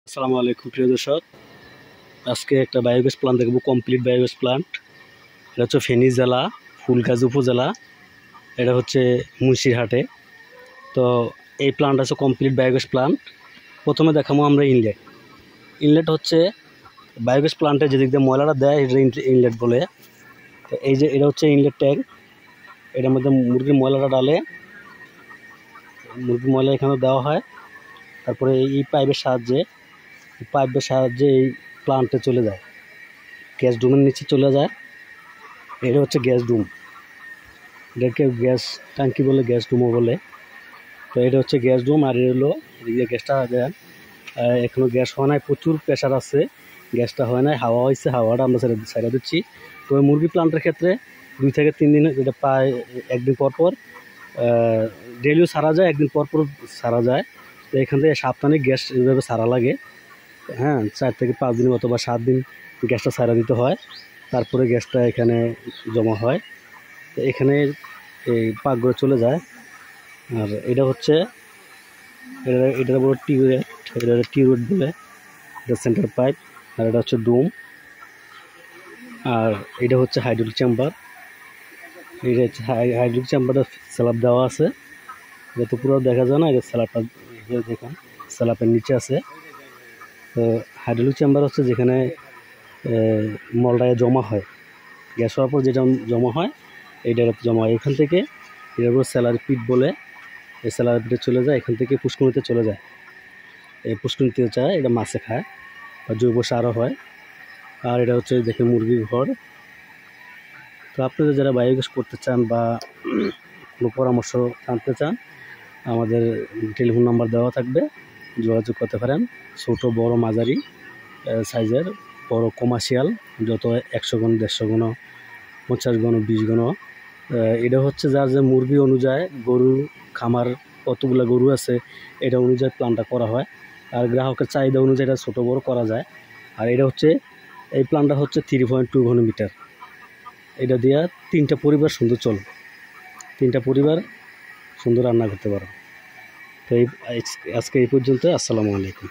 আসসালামু আলাইকুম প্রিয় দর্শক, আজকে একটা বায়োগ্যাস প্লান্ট দেখব, কমপ্লিট বায়োগ্যাস প্লান্ট। এটা হচ্ছে ফেনী জেলা ফুলগাজী উপজেলা, এটা হচ্ছে মুন্সিরহাটে। তো এই প্লান্ট আছে কমপ্লিট বায়োগ্যাস প্লান্ট। প্রথমে দেখাবো আমরা ইনলেট হচ্ছে বায়োগ্যাস প্লান্টে যেদিক দিয়ে ময়লাটা দেয় এটা ইনলেট বলে। তো এই যে এটা হচ্ছে ইনলেট ট্যাঙ্ক, এটার মধ্যে মুরগির ময়লাটা ডালে, মুরগির ময়লা এখানে দেওয়া হয়। তারপরে এই পাইপের সাহায্যে এই প্লান্টে চলে যায়, গ্যাস ডুমের নিচে চলে যায়। এটা হচ্ছে গ্যাস ডুম, এটাকে গ্যাস ট্যাঙ্কি বলে, গ্যাস ডুমও বলে। তো এটা হচ্ছে গ্যাস ডুম, আর এটা হলো এদিকে গ্যাসটা দেন। এখনও গ্যাস হয় নাই, প্রচুর প্রেশার আছে, গ্যাসটা হয় নাই, হাওয়া হয়েছে, হাওয়াটা আমরা ছেড়ে দিচ্ছি। তো মুরগি প্লান্টের ক্ষেত্রে 2 থেকে 3 দিন, যেটা প্রায় একদিন পর পর ডেলিও ছাড়া যায়, একদিন পর পর ছাড়া যায়। তো এখান থেকে সাপ্তাহিক গ্যাস এইভাবে ছাড়া লাগে। হ্যাঁ, 4 থেকে 5 দিন অথবা 7 দিন গ্যাসটা ছাড়া দিতে হয়, তারপরে গ্যাসটা এখানে জমা হয়। তো এখানে এই পাকঘরে চলে যায়। আর এটা হচ্ছে এটা বড় টিউরেট, এটা টিউরেট বলে, এটা সেন্টার পাইপ। আর এটা হচ্ছে ডুম। আর এটা হচ্ছে হাইড্রোলিক চেম্বার। এটা হচ্ছে হাইড্রোলিক চেম্বারটা স্ল্যাব দেওয়া আছে, যত পুরো দেখা যায় না, এটা স্ল্যাবটা দেখুন স্ল্যাবের নিচে আছে। তো হাইড্রোলিক চেম্বার হচ্ছে যেখানে মলটায় জমা হয়, গ্যাস হওয়ার পর যেটা জমা হয় এইটা জমা হয়। এখান থেকে এটার উপর স্যালারি পিট বলে, এই স্যালারি পিটে চলে যায়, এখান থেকে পুষ্করিণীতে চলে যায়। এই পুষ্করিণীতে যায়, এটা মাছে খায় বা জৈব সারও হয়। আর এটা হচ্ছে দেখে মুরগির ঘর। তো আপনাদের যারা বায়োগ্যাস করতে চান বা কোনো পরামর্শ জানতে চান, আমাদের টেলিফোন নাম্বার দেওয়া থাকবে, যোগাযোগ করতে পারেন। ছোটো বড় মাঝারি সাইজের, বড় কমার্শিয়াল যত 100 ঘন, 150 ঘন, 50 ঘন, 20 ঘন। এটা হচ্ছে যার যে মুরগি অনুযায়ী, গরু খামার কতগুলো গরু আছে এটা অনুযায়ী প্ল্যানটা করা হয়, আর গ্রাহকের চাহিদা অনুযায়ী এটা ছোটো বড় করা যায়। আর এটা হচ্ছে এই প্ল্যানটা হচ্ছে 3.2 ঘনমিটার। এটা দিয়া 3টা পরিবার সুন্দর চলে, 3টা পরিবার সুন্দর রান্না করতে পারো। তো আজকে এই পর্যন্ত। আসসালামু আলাইকুম।